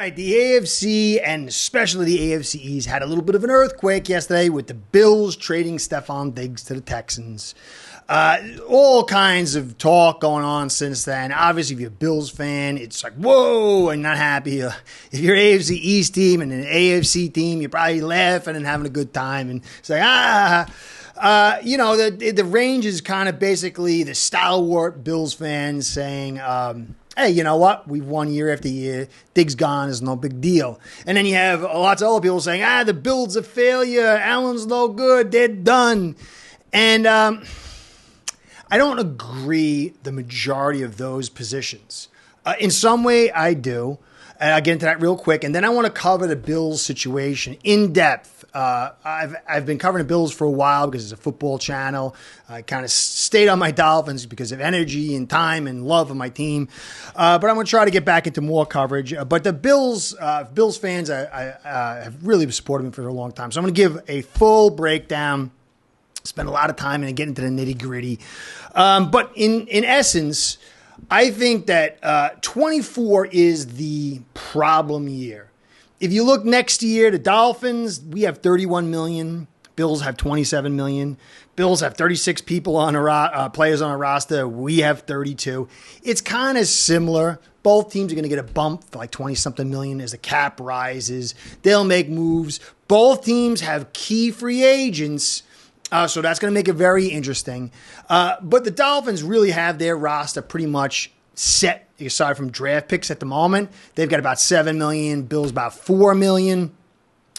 right, the AFC and especially the AFC East had a little bit of an earthquake yesterday with the Bills trading Stefon Diggs to the Texans. All kinds of talk going on since then. Obviously, if you're a Bills fan, it's like, whoa, and not happy. If you're an AFC East team and an AFC team, you're probably laughing and having a good time and say, the range is kind of basically the stalwart Bills fans saying, hey, you know what? We've won year after year. Diggs gone is no big deal. And then you have lots of other people saying, the Bills are a failure. Allen's no good. They're done. And I don't agree the majority of those positions. In some way, I do. And I'll get into that real quick. And then I want to cover the Bills situation in depth. I've been covering the Bills for a while because it's a football channel. I kind of stayed on my Dolphins because of energy and time and love of my team. But I'm going to try to get back into more coverage. But the Bills fans have really supported me for a long time. So I'm going to give a full breakdown, spend a lot of time and get into the nitty gritty. But in essence, I think that 24 is the problem year. If you look next year, the Dolphins, we have 31 million. Bills have 27 million. Bills have 36 people on players on a roster. We have 32. It's kind of similar. Both teams are going to get a bump for like 20-something million as the cap rises. They'll make moves. Both teams have key free agents. So that's going to make it very interesting. But the Dolphins really have their roster pretty much set, aside from draft picks at the moment. They've got about 7 million, Bills about 4 million.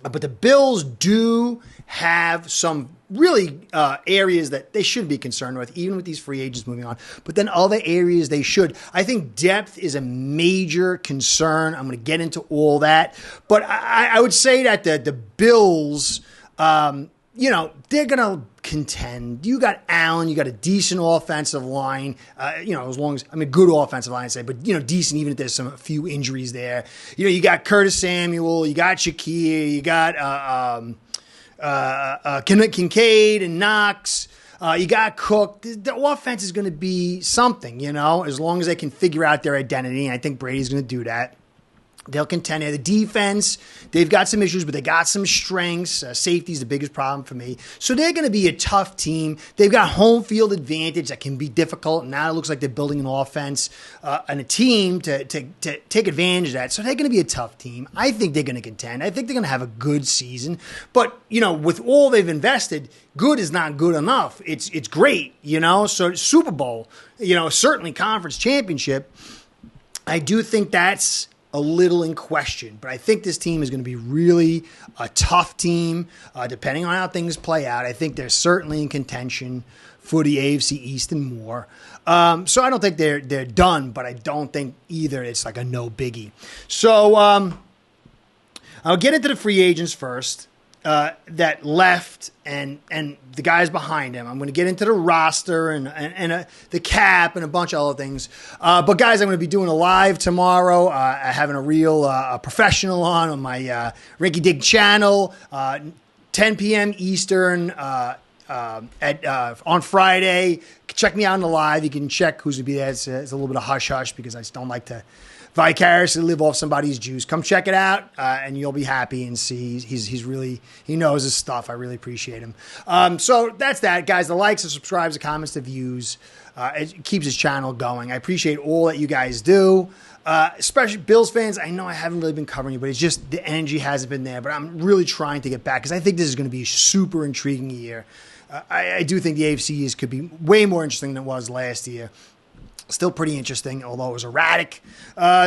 But the Bills do have some really areas that they should be concerned with, even with these free agents moving on. But then other areas they should. I think depth is a major concern. I'm going to get into all that. But I would say that the Bills, they're going to contend. You got Allen, you got a decent offensive line, good offensive line, I'd say, but, decent even if there's a few injuries there. You got Curtis Samuel, you got Shakir, you got Kincaid and Knox, you got Cook. The offense is going to be something, as long as they can figure out their identity, and I think Brady's going to do that. They'll contend there. The defense, they've got some issues, but they got some strengths. Safety is the biggest problem for me. So they're going to be a tough team. They've got home field advantage that can be difficult. Now it looks like they're building an offense and a team to take advantage of that. So they're going to be a tough team. I think they're going to contend. I think they're going to have a good season. But, with all they've invested, good is not good enough. It's great, So Super Bowl, certainly conference championship, I do think that's a little in question, but I think this team is going to be really a tough team, depending on how things play out. I think they're certainly in contention for the AFC East and more. So I don't think they're done, but I don't think either it's like a no biggie. So I'll get into the free agents first that left and the guys behind him. I'm going to get into the roster and the cap and a bunch of other things. But guys, I'm going to be doing a live tomorrow, having a real professional on my Rinky Dig channel, 10 p.m. Eastern on Friday. Check me out on the live. You can check who's going to be there. It's a little bit of hush-hush because I just don't like to vicariously live off somebody's juice. Come check it out, and you'll be happy and see he knows his stuff. I really appreciate him. So that's that, guys. The likes, the subscribes, the comments, the views. It keeps his channel going. I appreciate all that you guys do. Especially Bills fans. I know I haven't really been covering you, but it's just the energy hasn't been there. But I'm really trying to get back because I think this is going to be a super intriguing year. I do think the AFC East could be way more interesting than it was last year. Still pretty interesting, although it was erratic.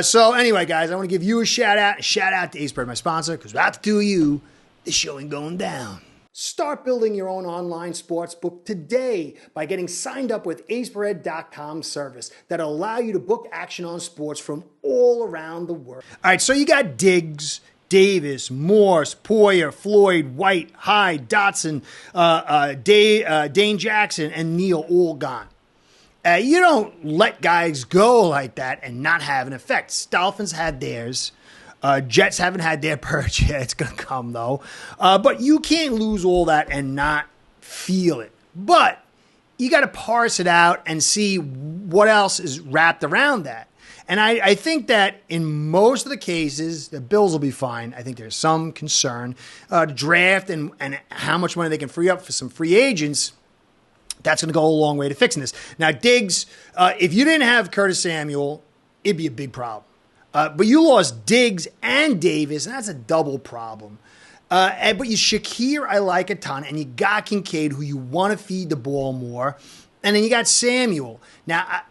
So anyway, guys, I want to give you a shout out. A shout out to AceBird, my sponsor, because without the two of you, this show ain't going down. Start building your own online sports book today by getting signed up with acebread.com service that'll allow you to book action on sports from all around the world. All right, so you got Diggs, Davis, Morse, Poyer, Floyd, White, Hyde, Dotson, Dane Jackson, and Neal all gone. You don't let guys go like that and not have an effect. Dolphins had theirs. Jets haven't had their purge yet. It's going to come, though. But you can't lose all that and not feel it. But you got to parse it out and see what else is wrapped around that. And I think that in most of the cases, the Bills will be fine. I think there's some concern. Draft and how much money they can free up for some free agents, that's going to go a long way to fixing this. Now, Diggs, if you didn't have Curtis Samuel, it'd be a big problem. But you lost Diggs and Davis, and that's a double problem. But you Shakir, I like a ton, and you got Kincaid, who you want to feed the ball more, and then you got Samuel. Now,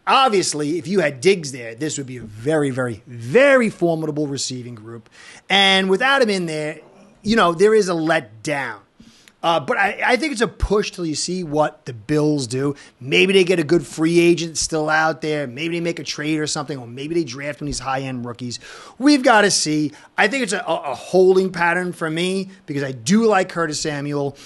obviously, if you had Diggs there, this would be a very, very, very formidable receiving group. And without him in there, there is a letdown. But I think it's a push till you see what the Bills do. Maybe they get a good free agent still out there. Maybe they make a trade or something, or maybe they draft one of these high-end rookies. We've got to see. I think it's a holding pattern for me because I do like Curtis Samuel.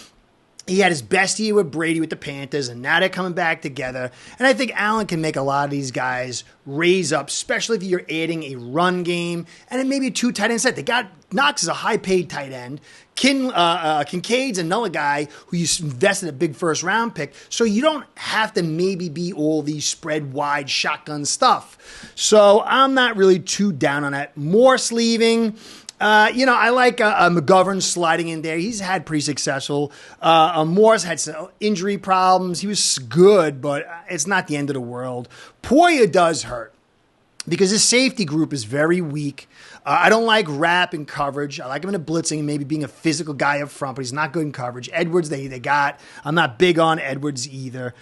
He had his best year with Brady with the Panthers, and now they're coming back together. And I think Allen can make a lot of these guys raise up, especially if you're adding a run game and then maybe a 2 tight end set. They got Knox is a high-paid tight end. Kincaid's another guy who you invested a big first-round pick, so you don't have to maybe be all these spread-wide shotgun stuff. So I'm not really too down on that. More sleeving. I like McGovern sliding in there. He's had pretty successful. Morris had some injury problems. He was good, but it's not the end of the world. Poyer does hurt because his safety group is very weak. I don't like Rapp in coverage. I like him in a blitzing and maybe being a physical guy up front, but he's not good in coverage. Edwards, they got. I'm not big on Edwards either.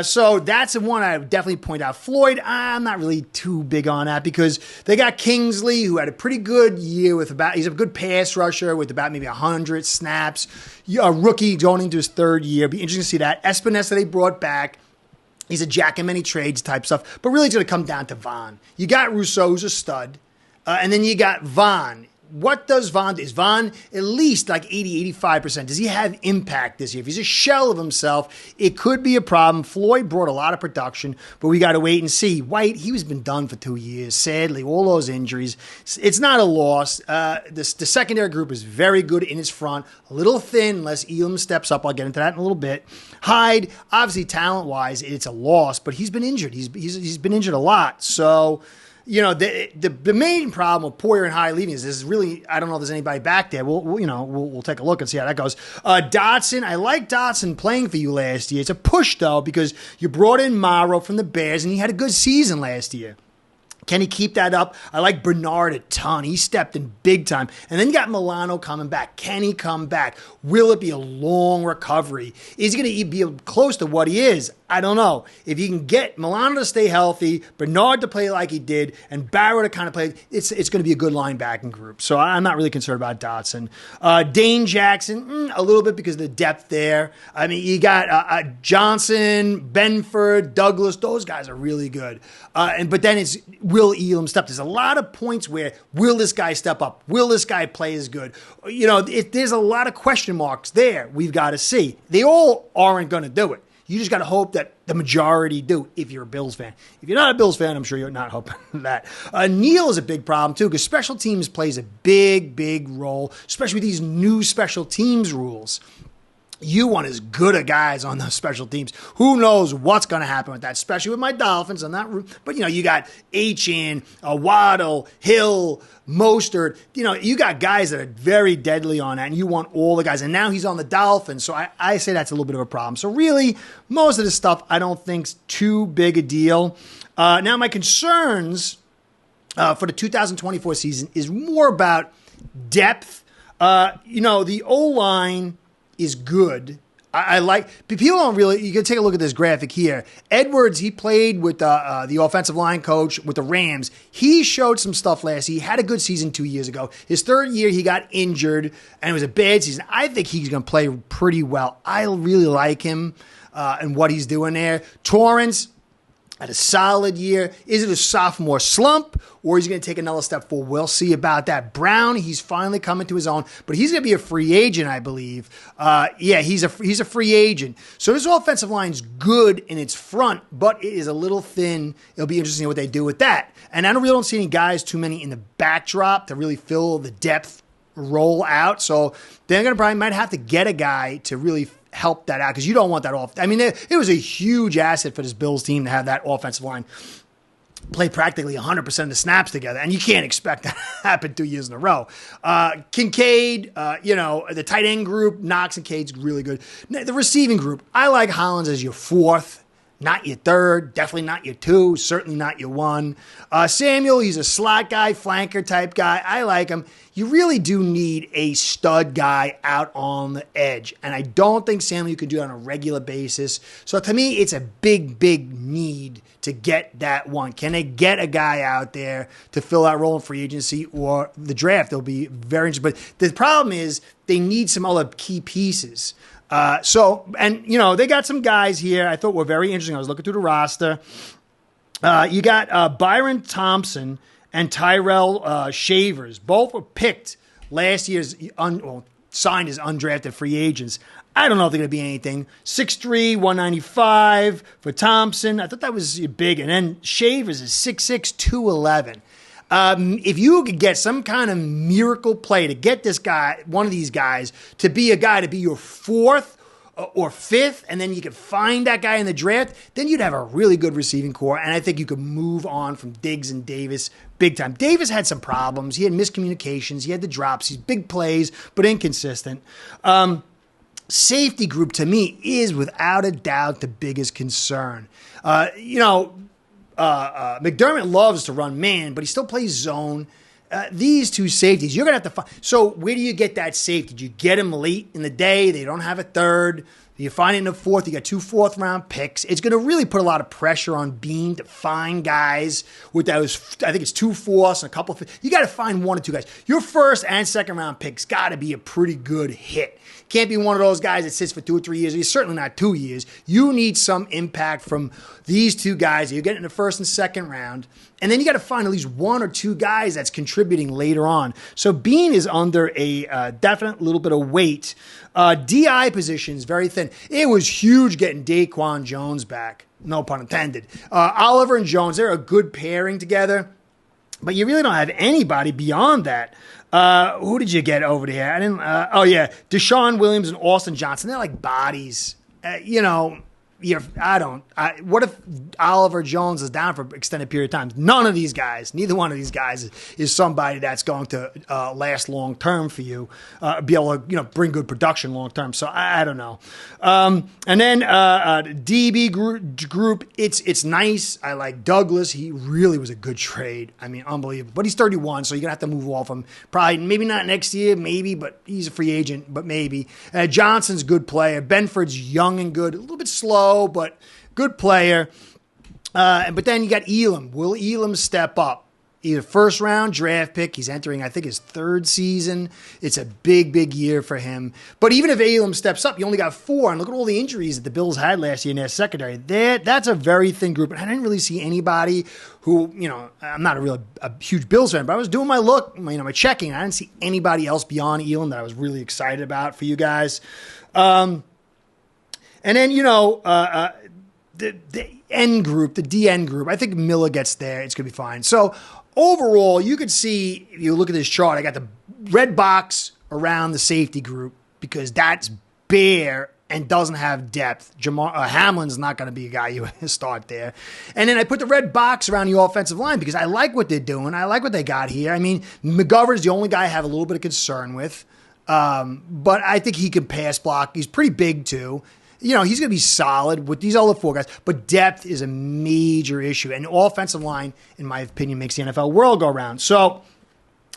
So that's the one I would definitely point out. Floyd, I'm not really too big on that because they got Kingsley, who had a pretty good year he's a good pass rusher with about maybe 100 snaps. A rookie going into his third year. Be interesting to see that. Espinosa they brought back. He's a jack in many trades type stuff, but really it's going to come down to Vaughn. You got Rousseau, who's a stud, and then you got Vaughn. What does Vaughn do? Is Vaughn at least like 80, 85%? Does he have impact this year? If he's a shell of himself, it could be a problem. Floyd brought a lot of production, but we got to wait and see. White, he's been done for 2 years. Sadly, all those injuries. It's not a loss. The secondary group is very good in its front. A little thin unless Elam steps up. I'll get into that in a little bit. Hyde, obviously talent-wise, it's a loss, but he's been injured. He's been injured a lot. So... the main problem with Poyer and Hyde leaving is really, I don't know if there's anybody back there. We'll take a look and see how that goes. Dotson, I like Dotson playing for you last year. It's a push, though, because you brought in Morrow from the Bears, and he had a good season last year. Can he keep that up? I like Bernard a ton. He stepped in big time. And then you got Milano coming back. Can he come back? Will it be a long recovery? Is he going to be close to what he is? I don't know. If you can get Milano to stay healthy, Bernard to play like he did, and Barrow to kind of play, it's going to be a good linebacking group. So I'm not really concerned about Dotson. Dane Jackson, a little bit because of the depth there. I mean, you got Johnson, Benford, Douglas. Those guys are really good. But then it's will Elam step? There's a lot of points where will this guy step up? Will this guy play as good? There's a lot of question marks there. We've got to see. They all aren't going to do it. You just got to hope that the majority do if you're a Bills fan. If you're not a Bills fan, I'm sure you're not hoping that. Neal is a big problem, too, because special teams plays a big, big role, especially with these new special teams rules. You want as good a guys on those special teams. Who knows what's going to happen with that, especially with my Dolphins. But you got Achane, Waddle, Hill, Mostert. You got guys that are very deadly on that, and you want all the guys. And now he's on the Dolphins, so I say that's a little bit of a problem. So really, most of this stuff I don't think's too big a deal. Now my concerns for the 2024 season is more about depth. The O-line is good. I like, people don't really, you can take a look at this graphic here. Edwards, he played with the offensive line coach with the Rams. He showed some stuff last year. He had a good season 2 years ago. His third year, he got injured, and it was a bad season. I think he's going to play pretty well. I really like him and what he's doing there. Torrance had a solid year. Is it a sophomore slump, or is he going to take another step forward? We'll see about that. Brown, he's finally coming to his own, but he's going to be a free agent, I believe. He's a free agent. So this offensive line's good in its front, but it is a little thin. It'll be interesting what they do with that. And I really don't see any guys, too many in the backdrop to really fill the depth roll out. So they're going to probably might have to get a guy to really help that out, because you don't want that off. I mean, it was a huge asset for this Bills team to have that offensive line. play practically 100% of the snaps together, and you can't expect that to happen 2 years in a row. Kincaid, the tight end group, Knox and Cade's really good. The receiving group, I like Hollins as your fourth, not your third, definitely not your two, certainly not your one. Samuel, he's a slot guy, flanker type guy. I like him. You really do need a stud guy out on the edge, and I don't think Samuel can do it on a regular basis. So to me, it's a big, big need to get that one. Can they get a guy out there to fill that role in free agency or the draft? They'll be very interesting. But the problem is they need some other key pieces. They got some guys here I thought were very interesting. I was looking through the roster. You got Byron Thompson and Tyrell Shavers. Both were picked last year's signed as undrafted free agents. I don't know if they're going to be anything. 6'3", 195 for Thompson. I thought that was big. And then Shavers is 6'6", 211. If you could get some kind of miracle play to get this guy, one of these guys, to be a guy to be your fourth or fifth, and then you could find that guy in the draft, then you'd have a really good receiving core, and I think you could move on from Diggs and Davis big time. Davis had some problems. He had miscommunications. He had the drops. He's big plays, but inconsistent. Safety group, to me, is without a doubt the biggest concern. McDermott loves to run man, but he still plays zone. These two safeties, you're going to have to find. So where do you get that safety? Do you get him late in the day? They don't have a third. You find it in the fourth. You got 2 fourth-round picks. It's going to really put a lot of pressure on Bean to find guys with those. I think it's 2 fourths and a couple of. You got to find 1 or 2 guys. Your first and second-round picks got to be a pretty good hit. Can't be one of those guys that sits for 2 or 3 years. He's certainly not 2 years. You need some impact from these 2 guys that you're getting in the first and second round. And then you got to find at least 1 or 2 guys that's contributing later on. So Bean is under a definite little bit of weight. DI positions, very thin. It was huge getting Daquan Jones back. No pun intended. Oliver and Jones, they're a good pairing together. But you really don't have anybody beyond that. Who did you get over there? I didn't. Deshaun Williams and Austin Johnson. They're like bodies. What if Oliver Jones is down for an extended period of time? None of these guys, neither one of these guys is somebody that's going to last long term for you, be able to bring good production long term. So I don't know. And then DB group, it's nice. I like Douglas. He really was a good trade. I mean, unbelievable. But he's 31, so you're gonna have to move off him. Probably maybe not next year, maybe, but he's a free agent. But maybe Johnson's a good player. Benford's young and good, a little bit slow, but good player. But then you got Elam. Will Elam step up? He's a first-round draft pick. He's entering, I think, his 3rd season. It's a big, big year for him. But even if Elam steps up, you only got 4. And look at all the injuries that the Bills had last year in their secondary. That's a very thin group. And I didn't really see anybody who, I'm not a huge Bills fan, but I was doing my look, my checking. I didn't see anybody else beyond Elam that I was really excited about for you guys. And then, the end group, the DN group, I think Miller gets there. It's going to be fine. So overall, you could see, if you look at this chart, I got the red box around the safety group because that's bare and doesn't have depth. Hamlin's not going to be a guy you start there. And then I put the red box around the offensive line because I like what they're doing. I like what they got here. I mean, McGovern's the only guy I have a little bit of concern with. But I think he can pass block. He's pretty big too. He's going to be solid with these other 4 guys, but depth is a major issue. And the offensive line, in my opinion, makes the NFL world go round. So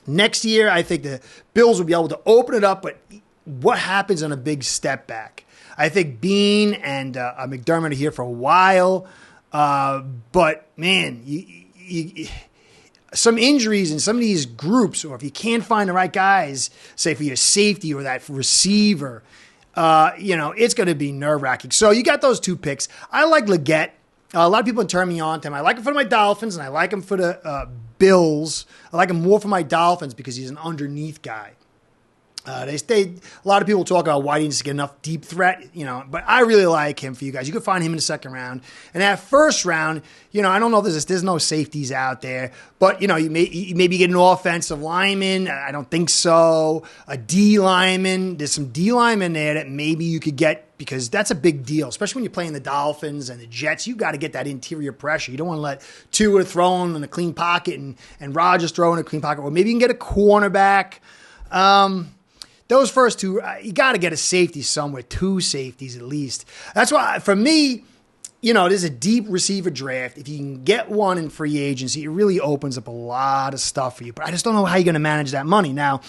next year, I think the Bills will be able to open it up, but what happens on a big step back? I think Bean and McDermott are here for a while, but man, some injuries in some of these groups, or if you can't find the right guys, say for your safety or that receiver, it's going to be nerve-wracking. So you got those 2 picks. I like Leggett. A lot of people turn me on to him. I like him for my Dolphins, and I like him for the Bills. I like him more for my Dolphins because he's an underneath guy. A lot of people talk about why he needs to get enough deep threat, but I really like him for you guys. You can find him in the second round. And that first round, I don't know if there's no safeties out there, but, you maybe get an offensive lineman. I don't think so. A D lineman. There's some D linemen there that maybe you could get because that's a big deal, especially when you're playing the Dolphins and the Jets. You got to get that interior pressure. You don't want to let Tua throw in a clean pocket and Rodgers throw in a clean pocket. Or maybe you can get a cornerback. Those first two, you got to get a safety somewhere, 2 safeties at least. That's why, for me, there's a deep receiver draft. If you can get one in free agency, it really opens up a lot of stuff for you. But I just don't know how you're going to manage that money. Now,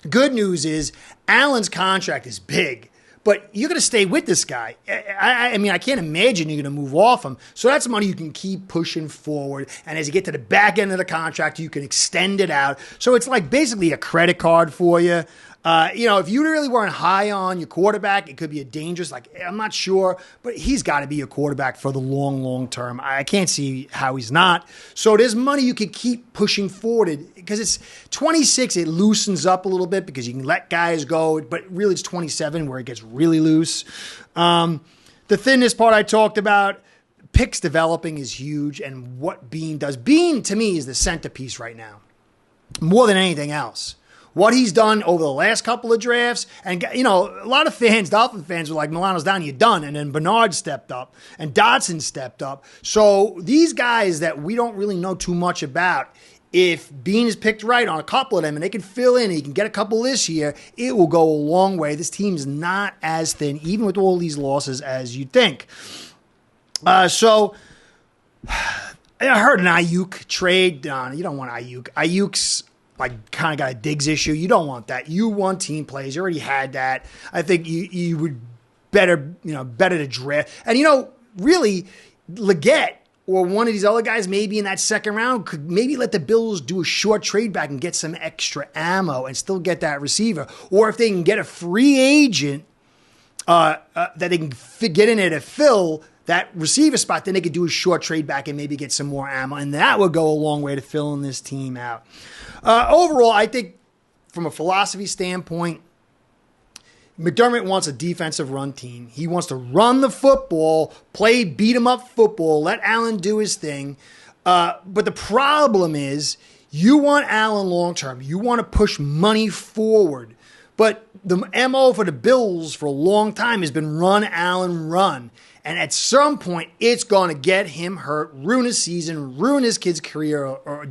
good news is Allen's contract is big, but you're going to stay with this guy. I mean, I can't imagine you're going to move off him. So that's money you can keep pushing forward. And as you get to the back end of the contract, you can extend it out. So it's like basically a credit card for you. If you really weren't high on your quarterback, it could be a dangerous, I'm not sure, but he's got to be a quarterback for the long, long term. I can't see how he's not. So there's money you could keep pushing forward because it's 26. It loosens up a little bit because you can let guys go, but really it's 27 where it gets really loose. The thinness part I talked about, picks developing is huge. And what Bean does, Bean to me is the centerpiece right now, more than anything else. What he's done over the last couple of drafts, and a lot of fans, Dolphin fans, were like, Milano's down, you're done. And then Bernard stepped up, and Dotson stepped up. So these guys that we don't really know too much about, if Bean is picked right on a couple of them, and they can fill in, and he can get a couple this year, it will go a long way. This team's not as thin, even with all these losses, as you'd think. So I heard an Ayuk trade. You don't want Ayuk. Ayuk's kind of got a Diggs issue. You don't want that. You want team plays. You already had that. I think you would better to draft. And, really, Leggett or one of these other guys maybe in that second round could maybe let the Bills do a short trade back and get some extra ammo and still get that receiver. Or if they can get a free agent that they can get in there to fill that receiver spot, then they could do a short trade back and maybe get some more ammo. And that would go a long way to filling this team out. Overall, I think from a philosophy standpoint, McDermott wants a defensive run team. He wants to run the football, play beat-em-up football, let Allen do his thing. But the problem is you want Allen long-term. You want to push money forward. But the MO for the Bills for a long time has been run, Allen, run. And at some point, it's going to get him hurt, ruin his season, ruin his kid's career, or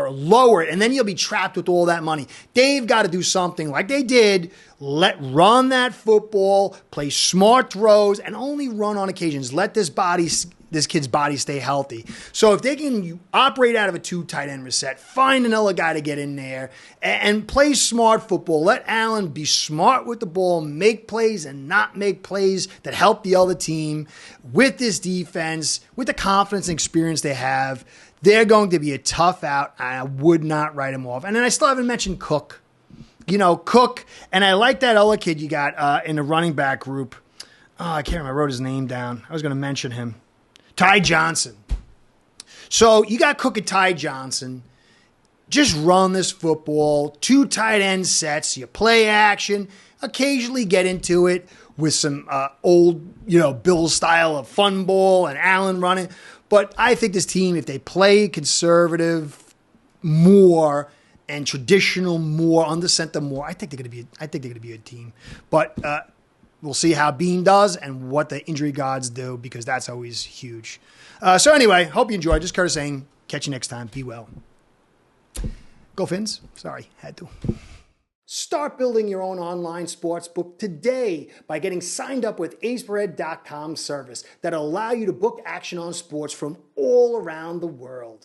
lower it. And then you'll be trapped with all that money. They've got to do something like they did. Run that football, play smart throws, and only run on occasions. Let this kid's body stay healthy. So if they can operate out of a 2 tight end reset, find another guy to get in there and play smart football. Let Allen be smart with the ball, make plays and not make plays that help the other team. With this defense, with the confidence and experience they have, they're going to be a tough out, and I would not write him off. And then I still haven't mentioned Cook. Cook, and I like that other kid you got in the running back group. Oh, I can't remember. I wrote his name down. I was going to mention him. Ty Johnson. So you got Cook and Ty Johnson. Just run this football. 2 tight end sets. You play action. Occasionally get into it with some old, Bills style of fun ball and Allen running. But I think this team, if they play conservative more and traditional more, under center more, I think they're going to be a team. But we'll see how Bean does and what the injury gods do, because that's always huge. So anyway, hope you enjoyed. Just Curtis saying, catch you next time. Be well. Go Fins. Sorry, had to. Start building your own online sports book today by getting signed up with aceperhead.com service that'll allow you to book action on sports from all around the world.